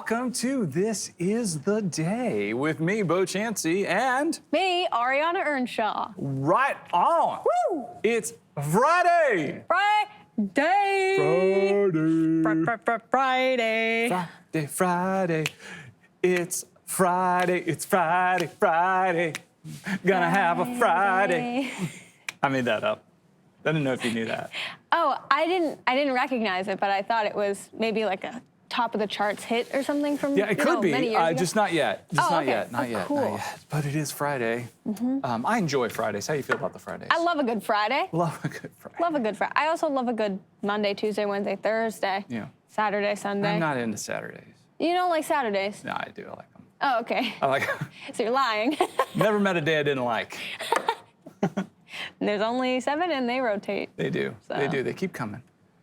welcome to This Is the Day with me, Bo Chansey, and me, Ariana Earnshaw. right on. Woo! It's Friday. Friday. Friday. Friday. It's Friday. It's Friday. Gonna have a Friday. I made that up. I didn't know if you knew that. Oh, I didn't recognize it, but I thought it was maybe like a top of the charts hit or something from Yeah, it could be. many years ago. Just not yet. Not yet. Cool. Not yet. But it is Friday. I enjoy Fridays. How do you feel about the Fridays? I love a good Friday. Love a good Friday. Love a good Friday. I also love a good Monday, Tuesday, Wednesday, Thursday. Yeah. Saturday, Sunday. I'm not into Saturdays. You don't like Saturdays? No, I do. I like them. Oh, okay. I like. So you're lying. Never met a day I didn't like. There's only 7 and they rotate. They do. So. They do. They keep coming.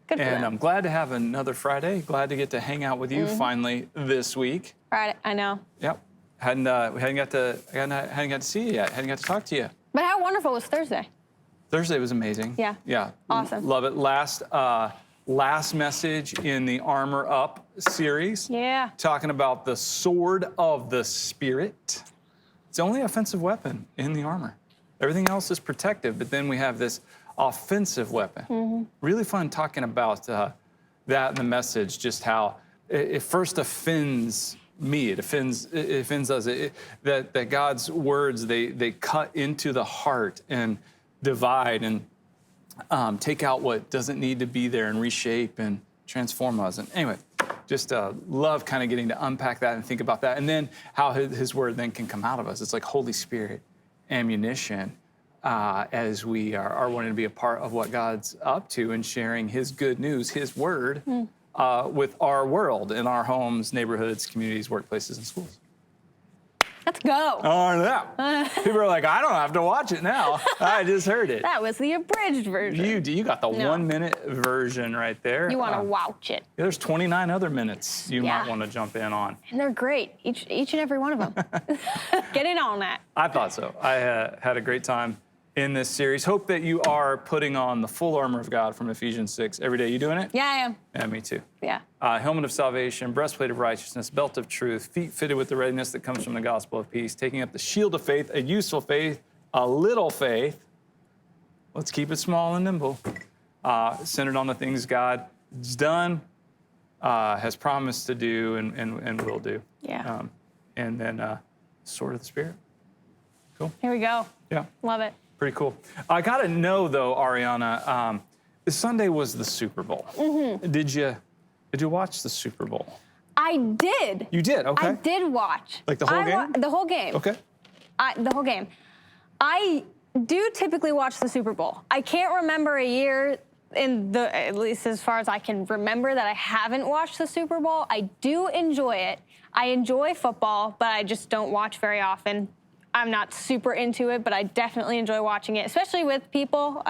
Good for And them. I'm glad to have another Friday. Glad to get to hang out with you finally this week. Friday, I know. Yep. We hadn't got to see you yet. Hadn't got to talk to you. But how wonderful was Thursday? Thursday was amazing. Yeah. Yeah. Awesome. Love it. Last message in the Armor Up series. Yeah. Talking about the sword of the Spirit. It's the only offensive weapon in the armor. Everything else is protective, but then we have this offensive weapon. Really fun talking about that in the message, just how it first offends me. It offends us. That God's words, they cut into the heart and divide and take out what doesn't need to be there and reshape and transform us. And anyway, just love kind of getting to unpack that and think about that. And then how his word then can come out of us. It's like Holy Spirit ammunition as we are wanting to be a part of what God's up to and sharing his good news, his word, with our world in our homes, neighborhoods, communities, workplaces, and schools. Let's go. Oh, yeah. People are like, I don't have to watch it now. I just heard it. That was the abridged version. You got the No. 1 minute version right there. You want to watch it. There's 29 other minutes you Yeah. might want to jump in on. And they're great, each and every one of them. Get in on that. I thought so. I had a great time in this series. Hope that you are putting on the full armor of God from Ephesians 6 every day. You doing it? Yeah, I am. Yeah, me too. Yeah. Helmet of salvation, breastplate of righteousness, belt of truth, feet fitted with the readiness that comes from the gospel of peace, taking up the shield of faith, a useful faith, a little faith. Let's keep it small and nimble. Centered on the things God's done, has promised to do, and will do. Yeah. And then sword of the Spirit. Cool. Here we go. Yeah. Love it. Pretty cool. I got to know, though, Ariana, Sunday was the Super Bowl. Did you watch the Super Bowl? I did. You did? Okay. I did watch. Like the whole game? The whole game. Okay. The whole game. I do typically watch the Super Bowl. I can't remember a year, at least as far as I can remember, that I haven't watched the Super Bowl. I do enjoy it. I enjoy football, but I just don't watch very often. I'm not super into it, but I definitely enjoy watching it, especially with people.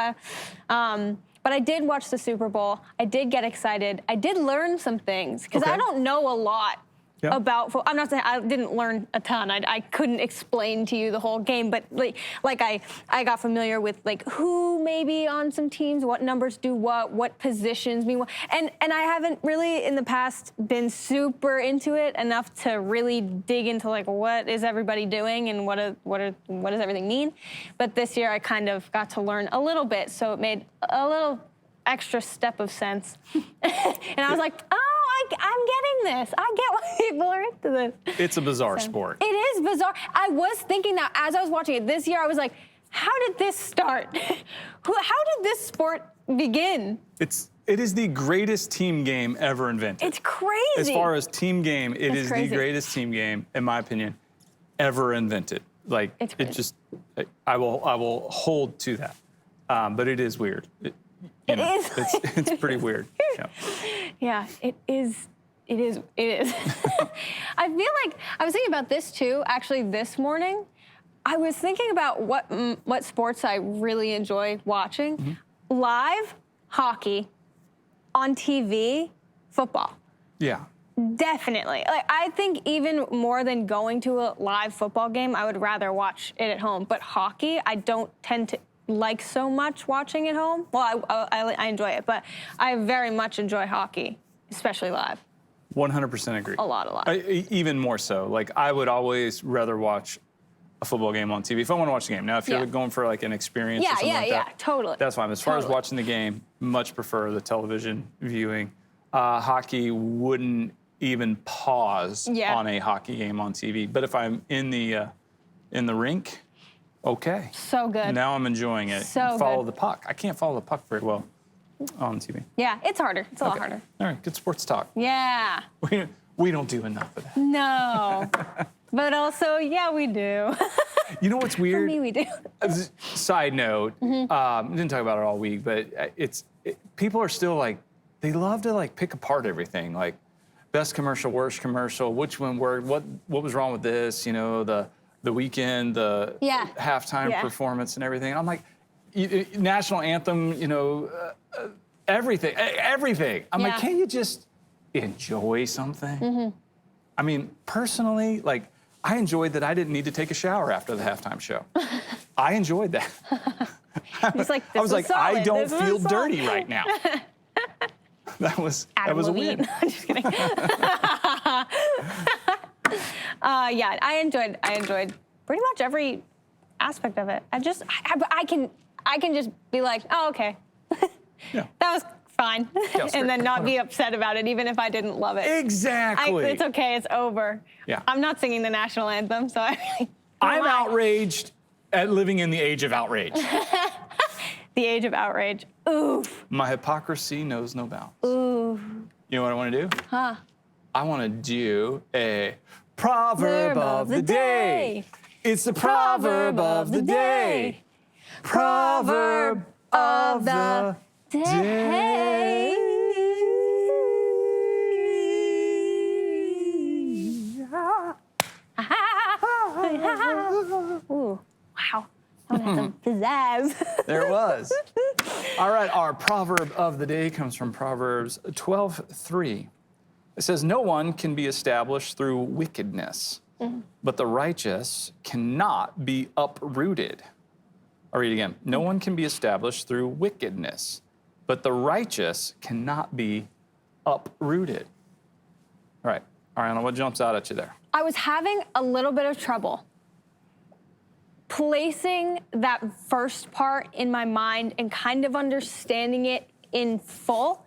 But I did watch the Super Bowl. I did get excited. I did learn some things because Okay. I don't know a lot about football. I'm not saying I didn't learn a ton. I couldn't explain to you the whole game, but like I got familiar with like who maybe on some teams, what numbers do what positions mean what, and I haven't really in the past been super into it enough to really dig into like what is everybody doing and what does everything mean. But this year I kind of got to learn a little bit, so it made a little extra step of sense, and I was like, oh. I'm getting this. I get why people are into this. It's a bizarre sport. It is bizarre. I was thinking that as I was watching it this year, I was like, how did this start? How did this sport begin? It is the greatest team game ever invented. It's crazy. As far as team game, it It's is crazy. the greatest team game, in my opinion, ever invented. Like It's it crazy. just, I will hold to that. But it is weird. It is. It's pretty weird. Yeah. Yeah, it is. I feel like I was thinking about this too, actually, this morning. I was thinking about what sports I really enjoy watching. Live hockey, on TV, football. Yeah. Definitely. Like, I think even more than going to a live football game, I would rather watch it at home. But hockey, I don't tend to like so much watching at home. Well, I enjoy it, but I very much enjoy hockey, especially live. 100% agree. A lot. Even more so. Like, I would always rather watch a football game on TV if I want to watch the game. Now, if you're going for like an experience or something like that, totally. that's fine. As far as watching the game, much prefer the television viewing. Hockey wouldn't even pause on a hockey game on TV. But if I'm in the rink, okay. So good. Now I'm enjoying it. So follow good. the puck. I can't follow the puck very well on TV. Yeah, it's harder. It's a lot harder. All right, good sports talk. Yeah. We don't do enough of that. No. But also, yeah, we do. You know what's weird? For me, we do. Side note, didn't talk about it all week, but people are still like, they love to like pick apart everything. Like, best commercial, worst commercial, which one worked, what was wrong with this, you know, the weekend, the halftime performance and everything. I'm like, national anthem, you know, everything. I'm like, can't you just enjoy something? I mean, personally, like, I enjoyed that I didn't need to take a shower after the halftime show. I enjoyed that. Like, I was like, I don't feel dirty right now. That was weird. I'm just kidding. Yeah, I enjoyed pretty much every aspect of it. I can just be like, oh, okay. That was fine. And then not be upset about it, even if I didn't love it. Exactly. It's okay, it's over. Yeah. I'm not singing the national anthem, so I'm outraged at living in the age of outrage. The age of outrage. Oof. My hypocrisy knows no bounds. Oof. You know what I want to do? Huh. I want to do a proverb of the day. It's the proverb of the day. Proverb of the day. Ooh, wow. I have some pizzazz. There it was. All right, our proverb of the day comes from Proverbs 12:3. It says, "No one can be established through wickedness, but the righteous cannot be uprooted." I'll read it again. "No one can be established through wickedness, but the righteous cannot be uprooted." All right, Ariana, what jumps out at you there? I was having a little bit of trouble placing that first part in my mind and kind of understanding it in full.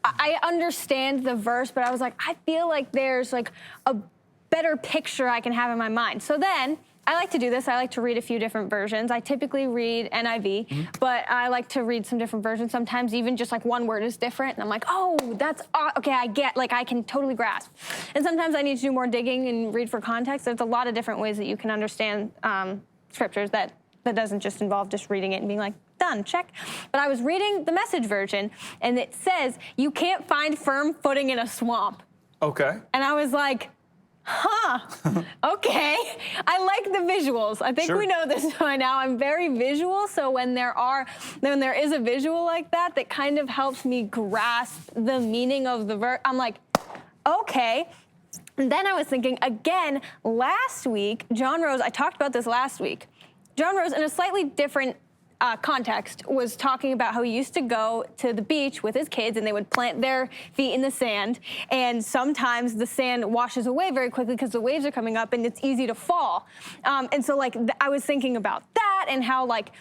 I understand the verse, but I was like, I feel like there's like a better picture I can have in my mind. So then I like to do this. I like to read a few different versions. I typically read NIV, but I like to read some different versions. Sometimes even just like one word is different. And I'm like, oh, that's, okay, I get, like I can totally grasp. And sometimes I need to do more digging and read for context. There's a lot of different ways that you can understand scriptures that doesn't just involve just reading it and being like, done, check. But I was reading the Message version, and it says, you can't find firm footing in a swamp. Okay. And I was like, huh, okay. I like the visuals. I think we know this by now. I'm very visual, so when there is a visual like that kind of helps me grasp the meaning of the verse, I'm like, okay. And then I was thinking, again, last week, John Rose, I talked about this last week. John Rose, in a slightly different context, was talking about how he used to go to the beach with his kids and they would plant their feet in the sand. And sometimes the sand washes away very quickly because the waves are coming up and it's easy to fall. And so like I was thinking about that and how like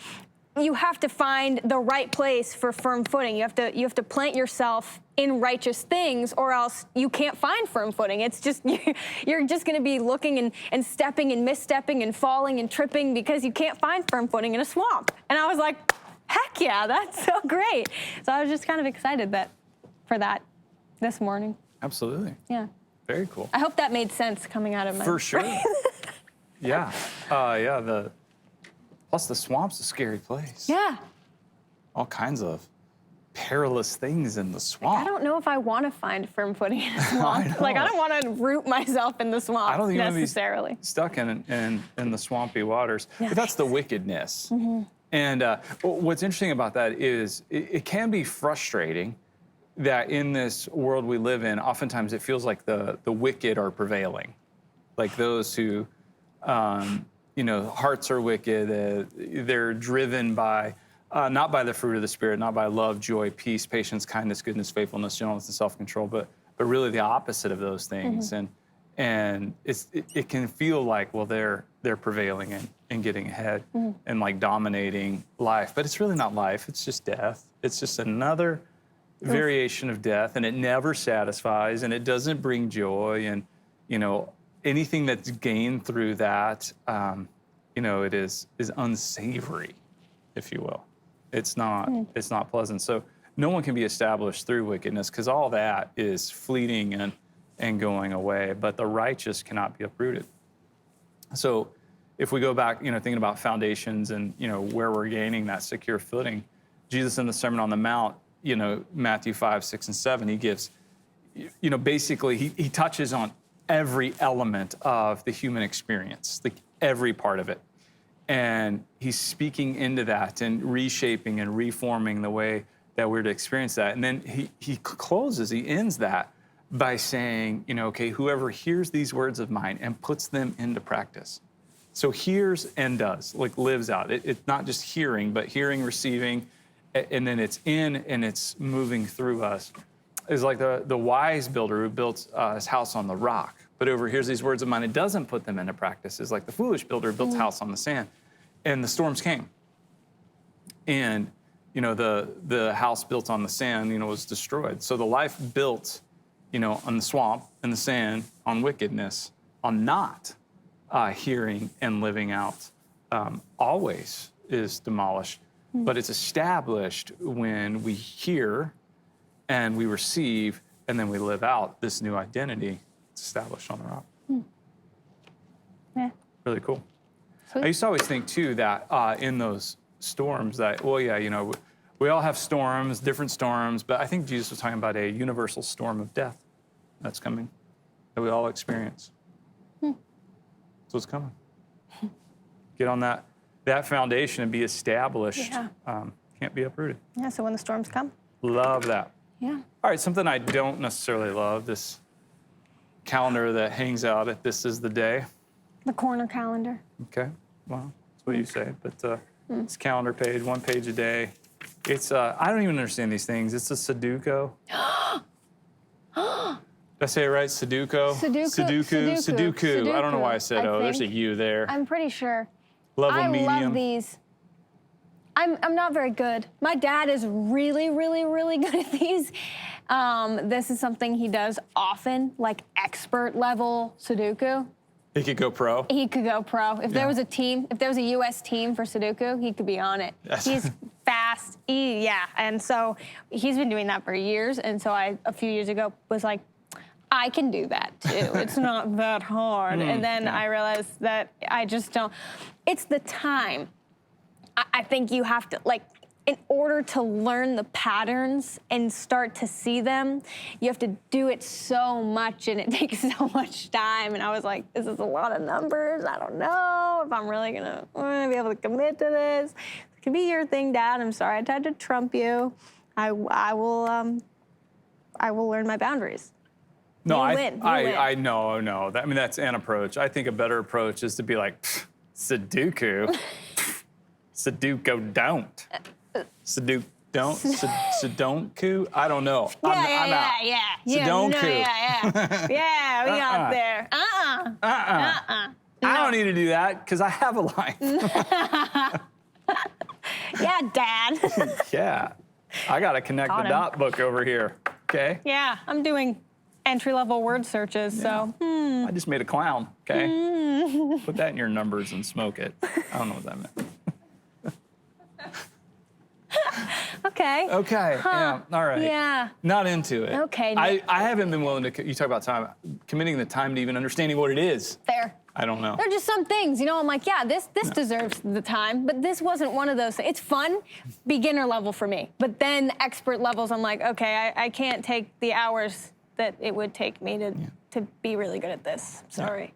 you have to find the right place for firm footing. You have to plant yourself in righteous things or else you can't find firm footing. It's just, you're just gonna be looking and stepping and misstepping and falling and tripping because you can't find firm footing in a swamp. And I was like, heck yeah, that's so great. So I was just kind of excited for that this morning. Absolutely. Yeah. Very cool. I hope that made sense coming out of my For sure. Yeah. Plus the swamp's a scary place. Yeah. All kinds of perilous things in the swamp. I don't know if I want to find firm footing in a swamp. I don't want to root myself in the swamp I don't think necessarily. You want to be stuck in the swampy waters. Yeah. But that's the wickedness. And what's interesting about that is it can be frustrating that in this world we live in, oftentimes it feels like the wicked are prevailing. Like those who, hearts are wicked. They're driven by, not by the fruit of the Spirit, not by love, joy, peace, patience, kindness, goodness, faithfulness, gentleness, and self-control, but but really the opposite of those things. And it can feel like, well, they're prevailing and getting ahead and like dominating life, but it's really not life. It's just death. It's just another variation of death, and it never satisfies, and it doesn't bring joy. And anything that's gained through that, it is unsavory, if you will. It's not pleasant. So no one can be established through wickedness, because all that is fleeting and going away, but the righteous cannot be uprooted. So if we go back, thinking about foundations and, where we're gaining that secure footing, Jesus in the Sermon on the Mount, Matthew 5, 6, and 7, he gives, basically he touches on every element of the human experience, like every part of it. And he's speaking into that and reshaping and reforming the way that we're to experience that. And then he ends that by saying, okay, whoever hears these words of mine and puts them into practice. So hears and does, like lives out. It's not just hearing, but hearing, receiving, and then it's in and it's moving through us. It's like the wise builder who built his house on the rock, but overhears these words of mine and doesn't put them into practice. It's like the foolish builder who built a house on the sand, and the storms came. And, the house built on the sand, was destroyed. So the life built on the swamp, in the sand, on wickedness, on not hearing and living out, always is demolished. But it's established when we hear and we receive, and then we live out this new identity. It's established on the rock. Yeah. Really cool. Sweet. I used to always think, too, that in those storms that, we all have storms, different storms, but I think Jesus was talking about a universal storm of death that's coming, that we all experience. So it's coming. Get on that foundation and be established. Yeah. Can't be uprooted. Yeah, so when the storms come. Love that. Yeah. All right, something I don't necessarily love, this calendar that hangs out at This Is the Day. The corner calendar. Okay, well, that's what you say, but it's a calendar page, one page a day. It's, I don't even understand these things. It's a sudoku. Did I say it right? Sudoku? Sudoku. I don't know why I said, there's a U there. I'm pretty sure. Level medium. I love these. I'm not very good. My dad is really, really, really good at these. This is something he does often, like expert level Sudoku. He could go pro? He could go pro. If there was a team, if there was a U.S. team for Sudoku, he could be on it. He's fast. And so he's been doing that for years. And so I, a few years ago, was like, I can do that too. It's not that hard. And then I realized that I just don't. It's the time. I think you have to, like, in order to learn the patterns and start to see them, you have to do it so much, and it takes so much time. And I was like, this is a lot of numbers. I don't know if I'm really gonna be able to commit to this. It could be your thing, Dad. I'm sorry I tried to trump you. I will learn my boundaries. No, you win. I know. That's an approach. I think a better approach is to be like, Sudoku. Sudoku don't. Sudoku don't. Sudoku? I don't know. I'm out. Sudoku. Yeah, we got there. I don't need to do that because I have a life. Yeah, Dad. Yeah. I got to connect the dot book over here. Okay? Yeah, I'm doing entry-level word searches, so. I just made a clown, okay? Put that in your numbers and smoke it. I don't know what that meant. Okay. Okay, yeah, all right. Yeah. Not into it. Okay. I haven't been willing to, you talk about time, committing the time to even understanding what it is. Fair. I don't know. There are just some things, I'm like, yeah, this deserves the time, but this wasn't one of those things. It's fun, beginner level for me, but then expert levels, I'm like, okay, I can't take the hours that it would take me to be really good at this. Sorry.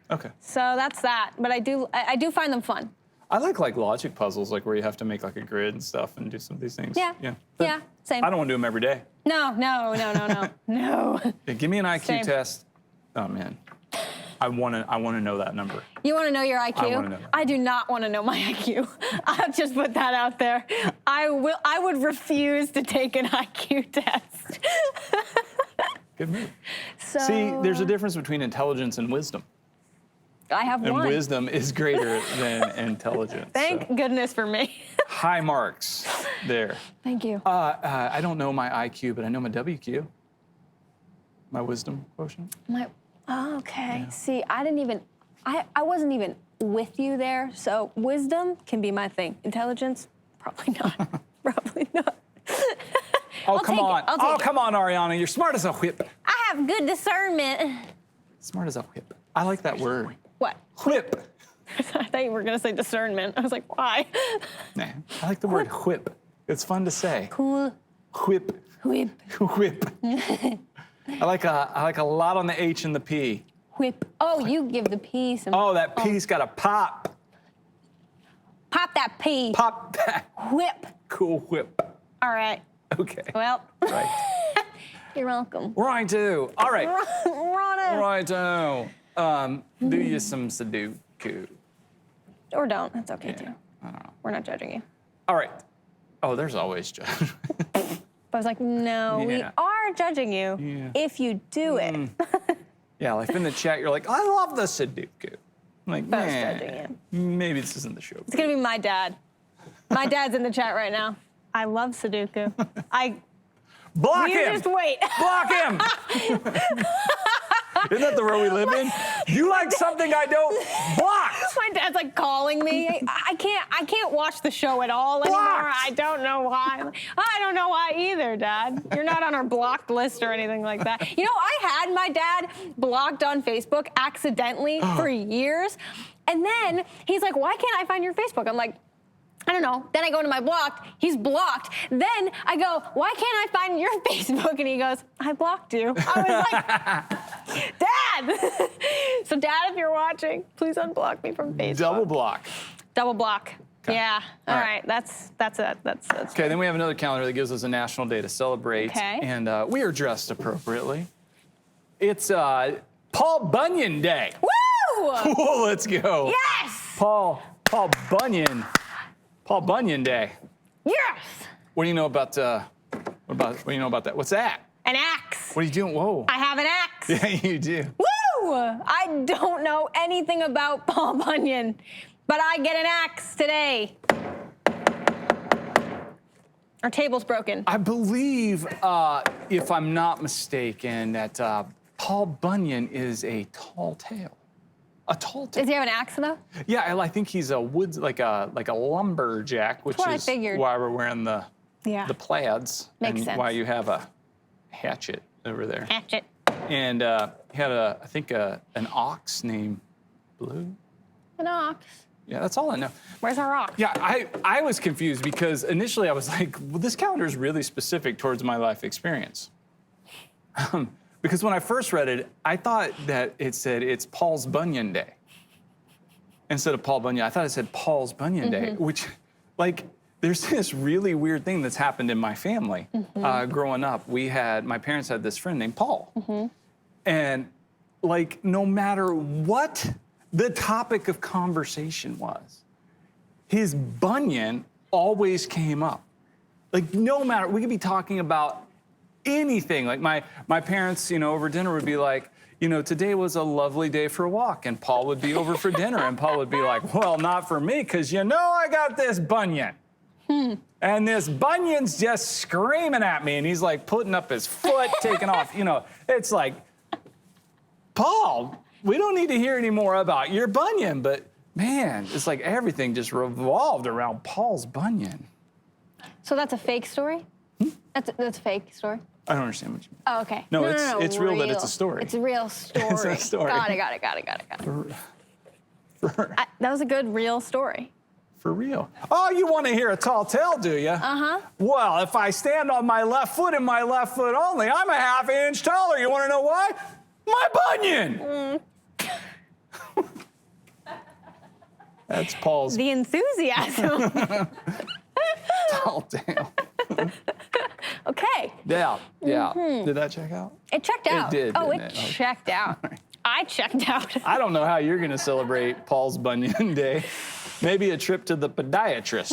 Yeah. Okay. So that's that, but I do find them fun. I like logic puzzles, like where you have to make like a grid and stuff and do some of these things. Yeah. Yeah, same. I don't want to do them every day. No. No. Yeah, give me an IQ Same. test. Oh man, I want to know that number. You want to know your IQ? I want to know that. I do not want to know my IQ. I'll just put that out there. I would refuse to take an IQ test. Good move. So See, there's a difference between intelligence and wisdom. I have And one. wisdom is greater than intelligence. Thank goodness for me. High marks there. Thank you. I don't know my IQ, but I know my WQ. My wisdom quotient. Okay. Yeah. See, I wasn't even with you there. So wisdom can be my thing. Intelligence, probably not. Probably not. Oh, come on. I'll take Oh, it. come on, Ariana. You're smart as a whip. I have good discernment. Smart as a whip. I like that word. What? Whip. I thought you were gonna say discernment. I was like, why? Nah, I like the word whip. It's fun to say. Cool. Whip. Whip. Whip. I like a lot on the H and the P. Whip. Oh, you give the P some. Oh, that P's got a pop. Pop that P. Pop that Whip. cool whip. All right. Okay. Well, Right. you're welcome. Righto. All right. Run it. Righto. Do you some sudoku? Or don't. That's okay too. I don't know. We're not judging you. All right. Oh, there's always judgment. But I was like, no, we Yeah. are judging you Yeah. if you do it. Yeah, like in the chat, you're like, I love the sudoku. I'm like, But I was man, judging maybe this isn't the show. It's gonna be my dad. My dad's in the chat right now. I love Sudoku. Block You him! just wait. Block him! Isn't that the world we live in? You like something I don't? Block! My dad's like calling me. I can't watch the show at all anymore. Blocked. I don't know why. I don't know why either, Dad. You're not on our blocked list or anything like that. You know, I had my dad blocked on Facebook accidentally for years. And then he's like, why can't I find your Facebook? I'm like, I don't know. Then I go into my blocked. He's blocked. Then I go, why can't I find your Facebook? And he goes, I blocked you. I was like, Dad! So Dad, if you're watching, please unblock me from Facebook. Double block. Double block. Okay. Yeah. All All right. right. That's it. That's Okay, then we have another calendar that gives us a national day to celebrate. Okay. And we are dressed appropriately. It's Paul Bunyan Day. Woo! Whoa, let's go. Yes! Paul Bunyan. Paul Bunyan Day. Yes! What do you know about what do you know about that? What's that? An axe. What are you doing? Whoa. I have an axe. Yeah, you do. Woo! I don't know anything about Paul Bunyan, but I get an axe today. Our table's broken. I believe, if I'm not mistaken, that Paul Bunyan is a tall tale. A tall tale. Does he have an axe though? Yeah, I think he's a woods like a lumberjack, which what I is figured. why we're wearing the plaids. Makes and sense. why you have a hatchet over there. Hatchet. And he had I think an ox named Blue. An ox. Yeah, that's all I know. Where's our ox? Yeah, I was confused because initially I was like, well, this calendar is really specific towards my life experience. Because when I first read it, I thought that it said it's Paul's Bunyan Day. Instead of Paul Bunyan, I thought it said Paul's Bunyan Day, which, like, there's this really weird thing that's happened in my family. Growing up, my parents had this friend named Paul. And, like, no matter what the topic of conversation was, his bunion always came up. Like, no matter, we could be talking about anything. Like my parents, over dinner would be like, today was a lovely day for a walk. And Paul would be over for dinner. And Paul would be like, well, not for me, because I got this bunion. And this bunion's just screaming at me. And he's like putting up his foot, taking off. It's like, Paul, we don't need to hear any more about your bunion. But man, it's like everything just revolved around Paul's bunion. So that's a fake story? That's a fake story? I don't understand what you mean. Oh, okay. No, it's real that it's a story. It's a real story. It's a story. Got it. That was a good real story. For real. Oh, you want to hear a tall tale, do you? Uh-huh. Well, if I stand on my left foot and my left foot only, I'm a half inch taller. You want to know why? My bunion. That's Paul's The enthusiasm. tall tale. Okay. Yeah. Did that check out? It checked out. did, Oh, didn't it it? Okay. checked out. I checked out. I don't know how you're going to celebrate Paul's Bunyan Day. Maybe a trip to the podiatrist.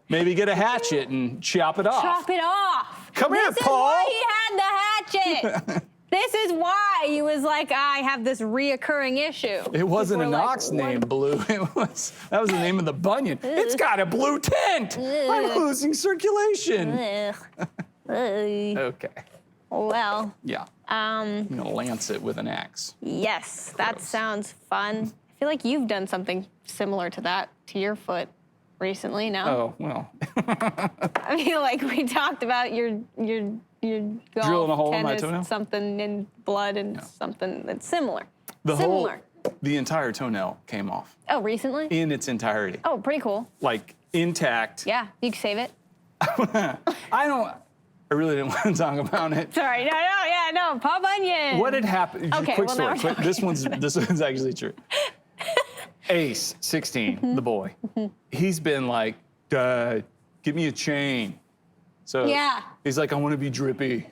Maybe get a hatchet and chop it off. Chop it off. Come here, This is Paul. why he had the hatchet. This is why he was like, I have this reoccurring issue. It wasn't People an were like, ox "What?" named Blue. That was the name of the Bunyan. It's got a blue tint. I'm losing circulation. Ugh. Ugh. Okay. Well, Yeah. I'm gonna lance it with an axe. yes, that Gross. sounds fun. I feel like you've done something similar to that to your foot recently, no? Oh well. I feel like we talked about your golf Drilling a hole in my tennis, toenail? something in blood and something that's similar. The entire toenail came off Oh, recently? in its entirety, Oh, pretty cool. like intact. Yeah, you can save it. I really didn't want to talk about it. Sorry, no, Paul Bunyan. What had happened? Okay, quick well, now story. we're Quick, this one's actually true. Ace, 16, the boy. He's been like, Dad, give me a chain. So Yeah. he's like, I want to be drippy.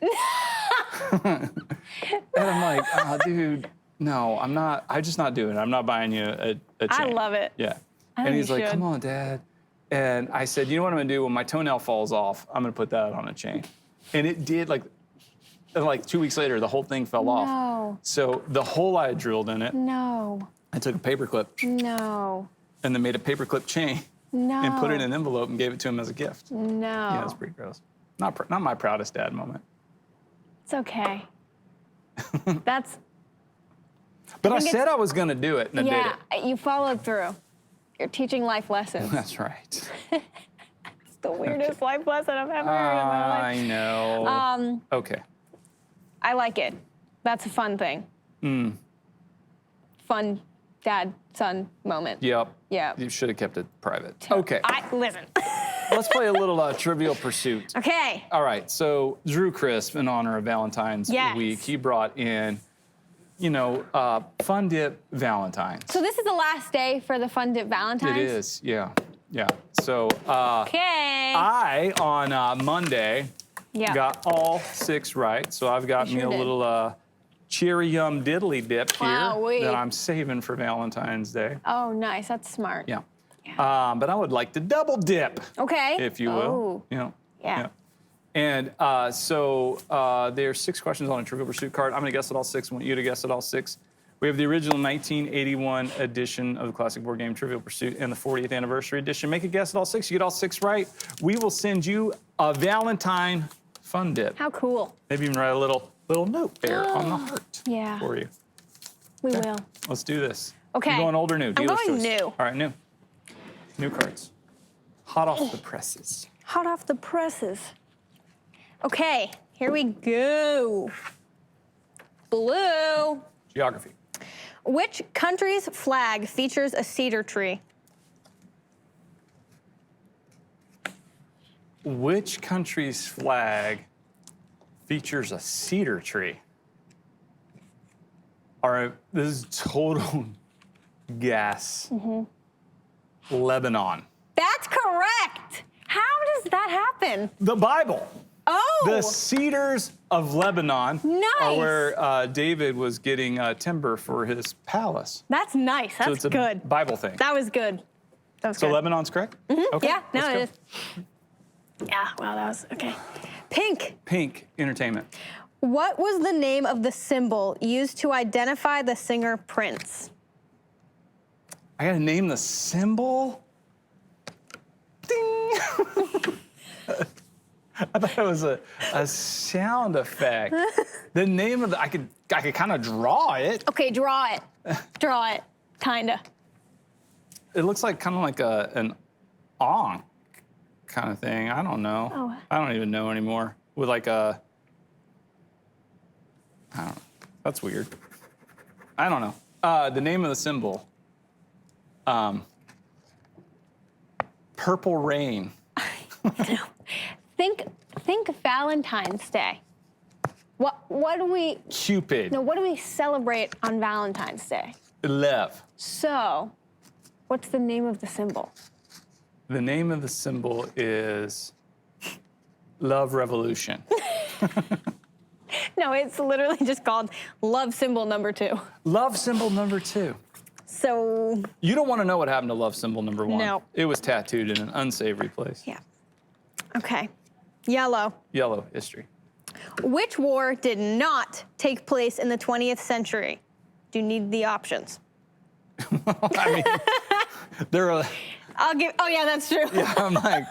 And I'm like, oh, dude, no, I'm not. I'm just not doing it. I'm not buying you a chain. I love it. Yeah. I And think he's you like, should. come on, Dad. And I said, you know what I'm gonna do? When my toenail falls off, I'm gonna put that on a chain. And it did, like 2 weeks later, the whole thing fell off. No. So the hole I had drilled in it, No, I took a paper clip no, and then made a paper clip chain no. and put it in an envelope and gave it to him as a gift. No. Yeah, it's pretty gross. Not my proudest dad moment. It's okay. That's, But I think said I was gonna do it and I did yeah, it. you followed through. You're teaching life lessons. That's right. It's the weirdest life lesson I've ever heard in my life. I know. Okay. I like it. That's a fun thing. Fun dad-son moment. Yep. Yeah. You should have kept it private. Okay. Listen. Let's play a little Trivial Pursuit. Okay. All right. So Drew Crisp, in honor of Valentine's Yes. week, he brought in, Fun Dip Valentines. So this is the last day for the Fun Dip Valentines? It is. Yeah. Yeah. So Okay. I on Monday Yeah. got all 6 right. So I've got You me sure a did. little cherry yum diddly dip here Wowee. that I'm saving for Valentine's Day. Oh, nice. That's smart. Yeah. But I would like to double dip, Okay. if you will. Oh. Yeah. And so there's 6 questions on a Trivial Pursuit card. I'm going to guess it all 6. I want you to guess it all 6. We have the original 1981 edition of the classic board game Trivial Pursuit and the 40th anniversary edition. Make a guess at all 6. You get all 6 right, we will send you a Valentine Fun Dip. How cool. Maybe even write a little note there on the heart Yeah. for you. We will. Let's do this. Okay. You going old or new? I'm Dealer's going choice. new. All right, new. New cards. Hot off the presses. Hot off the presses. Okay, here we go. Blue. Geography. Which country's flag features a cedar tree? Which country's flag features a cedar tree? All right, this is total guess. Lebanon. That's correct. How does that happen? The Bible. Oh, The cedars of Lebanon Nice. are where David was getting timber for his palace. that's nice. So That's it's a good. Bible thing. That was good. That was So good. Lebanon's correct? Okay, Yeah, no, let's it go. is. Yeah, wow, that was okay. Pink. Pink entertainment. What was the name of the symbol used to identify the singer Prince? I gotta name the symbol? Ding! I thought it was a sound effect. The name of I could kind of draw it. Okay, draw it. Draw it. Kinda. It looks like kind of like an ankh kind of thing. I don't know. Oh. I don't even know anymore. With like a, I don't know. That's weird. I don't know. The name of the symbol. Purple rain. Think Valentine's Day. What do we Cupid. no, what do we celebrate on Valentine's Day? Love. So, what's the name of the symbol? The name of the symbol is Love Revolution. No, it's literally just called love symbol number 2. Love symbol number 2. So, You don't want to know what happened to love symbol number 1. No. It was tattooed in an unsavory place. yeah. Okay. Yellow. Yellow, history. Which war did not take place in the 20th century? Do you need the options? I mean, there are. I'll give. Oh yeah, that's true. Yeah, I'm like,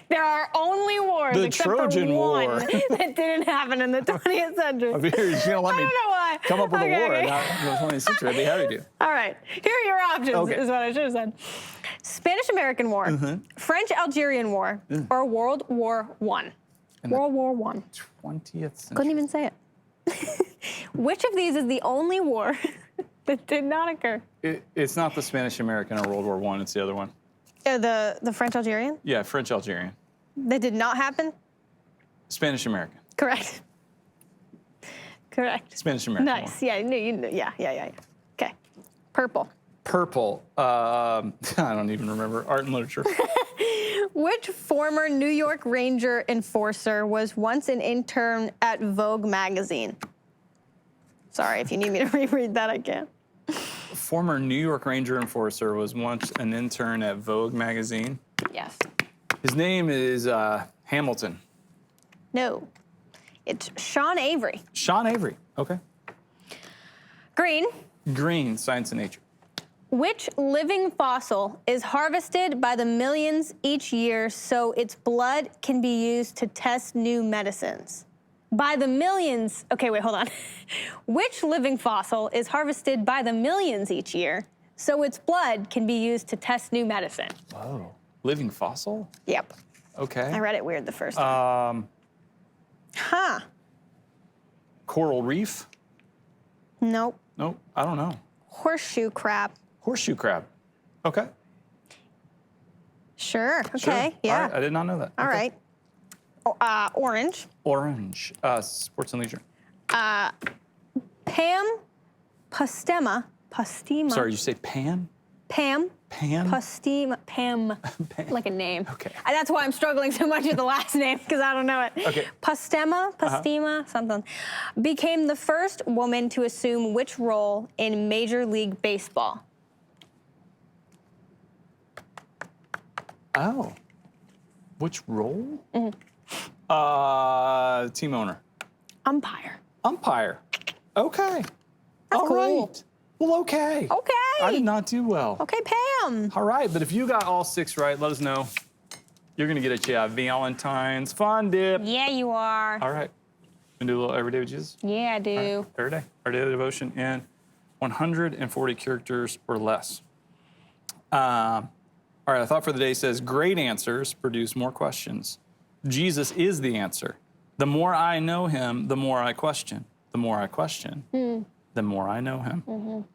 There are only wars The except Trojan for one War. that didn't happen in the 20th century. you're gonna let I me don't know why. come up with a war Okay. not in the 20th century. I'd be happy to. All right, here are your options. Okay. Is what I should have said. Spanish-American War, French-Algerian War, or World War I. World War I. 20th century. Couldn't even say it. Which of these is the only war that did not occur? It's not the Spanish-American or World War I. It's the other one. The French-Algerian? Yeah, French-Algerian. That did not happen? Spanish-American. Correct. Correct. Spanish-American. Nice. Yeah, yeah. Okay. Purple. Purple. I don't even remember. Art and literature. Which former New York Ranger enforcer was once an intern at Vogue magazine? Sorry, if you need me to reread that, I can. Former New York Ranger enforcer was once an intern at Vogue magazine. Yes. His name is Hamilton. No. It's Sean Avery. Sean Avery. Okay. Green. Green, Science and Nature. Which living fossil is harvested by the millions each year so its blood can be used to test new medicines? By the millions. Okay, wait, hold on. Which living fossil is harvested by the millions each year so its blood can be used to test new medicine? Whoa. Living fossil? Yep. Okay. I read it weird the first time. Huh. Coral reef? Nope. Nope, I don't know. Horseshoe crab. Horseshoe crab. Okay. Sure. Okay. Sure. Yeah. All right, I did not know that. All Okay. right. Orange. Orange. Sports and leisure. Pam Postema. Postema. Sorry, you say Pan? Pam. Pan? Postema. Pam. Pan. Like a name. Okay. That's why I'm struggling so much with the last name, because I don't know it. Okay. Postema, something. Became the first woman to assume which role in Major League Baseball? Oh. Which role? Team owner. Umpire. Umpire. Okay. All cool. right. Well, okay. Okay. I did not do well. Okay, Pam. All right, but if you got all 6 right, let us know. You're going to get a Dip Valentines fun dip. Yeah, you are. All right. Gonna do a little everyday with Jesus? Yeah, I do. All right. Every day. Our daily devotion in 140 characters or less. All right, our thought for the day says, great answers produce more questions. Jesus is the answer. The more I know him, the more I question. The more I question, the more I know him.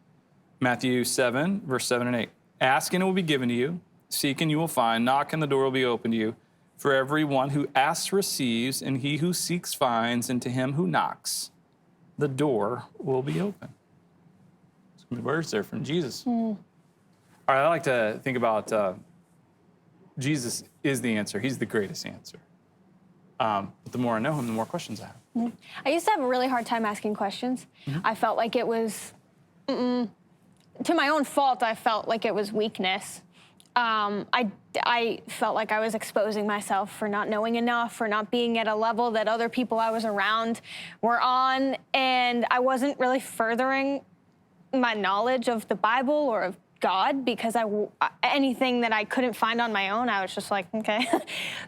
Matthew 7, verse 7 and 8. Ask and it will be given to you. Seek and you will find. Knock and the door will be opened to you. For everyone who asks receives, and he who seeks finds, and to him who knocks, the door will be open. Some good words there from Jesus. All right, I like to think about Jesus is the answer. He's the greatest answer. But the more I know him, the more questions I have. I used to have a really hard time asking questions. I felt like it was, to my own fault, I felt like it was weakness. I felt like I was exposing myself for not knowing enough, for not being at a level that other people I was around were on, and I wasn't really furthering my knowledge of the Bible or of God, because anything that I couldn't find on my own, I was just like, okay,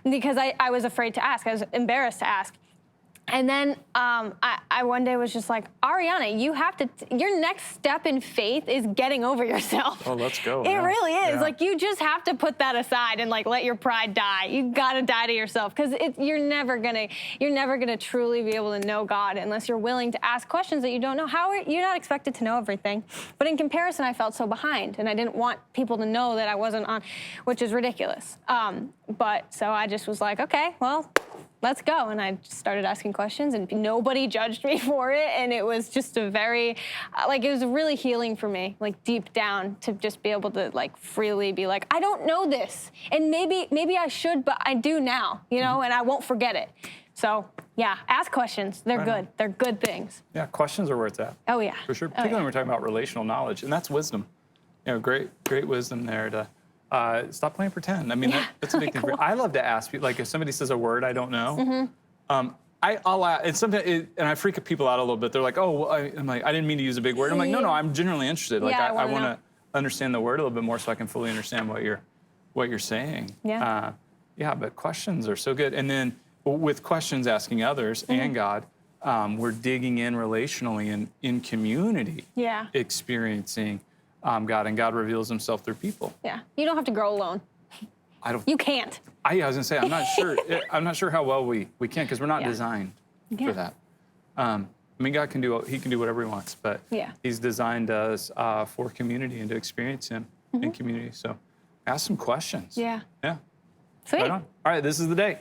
because I was afraid to ask. I was embarrassed to ask. And then I one day was just like, Ariana, you have to, your next step in faith is getting over yourself. Oh, let's go. It Yeah. really is. Yeah. Like, you just have to put that aside and like let your pride die. You gotta die to yourself, because you're never gonna truly be able to know God unless you're willing to ask questions that you don't know. You're not expected to know everything. But in comparison, I felt so behind, and I didn't want people to know that I wasn't on, which is ridiculous. But so I just was like, okay, well, let's go. And I just started asking questions, and nobody judged me for it. And it was just a very, it was really healing for me, like deep down, to just be able to like freely be like, I don't know this. And maybe I should, but I do now, and I won't forget it. So yeah, ask questions. They're good. They're good things. Yeah, questions are where it's at. Oh yeah. For sure, particularly when we're talking about relational knowledge, and that's wisdom. Great wisdom there to stop playing pretend. I mean, that's a big thing. I love to ask people, like if somebody says a word I don't know, I'll ask, and sometimes, and I freak people out a little bit. They're like, oh, well, I'm like, I didn't mean to use a big word. I'm like, no, I'm genuinely interested. Like, I want to understand the word a little bit more so I can fully understand what you're saying. Yeah. But questions are so good. And then with questions, asking others and God, we're digging in relationally and in community, experiencing God, and God reveals himself through people. Yeah. You don't have to grow alone. You can't. I was gonna say, I'm not sure. I'm not sure how well we can, because we're not designed for that. I mean, God can do whatever he wants, but he's designed us for community and to experience him in community. So ask some questions. Yeah. Yeah. Sweet. Right on. All right, this is the day.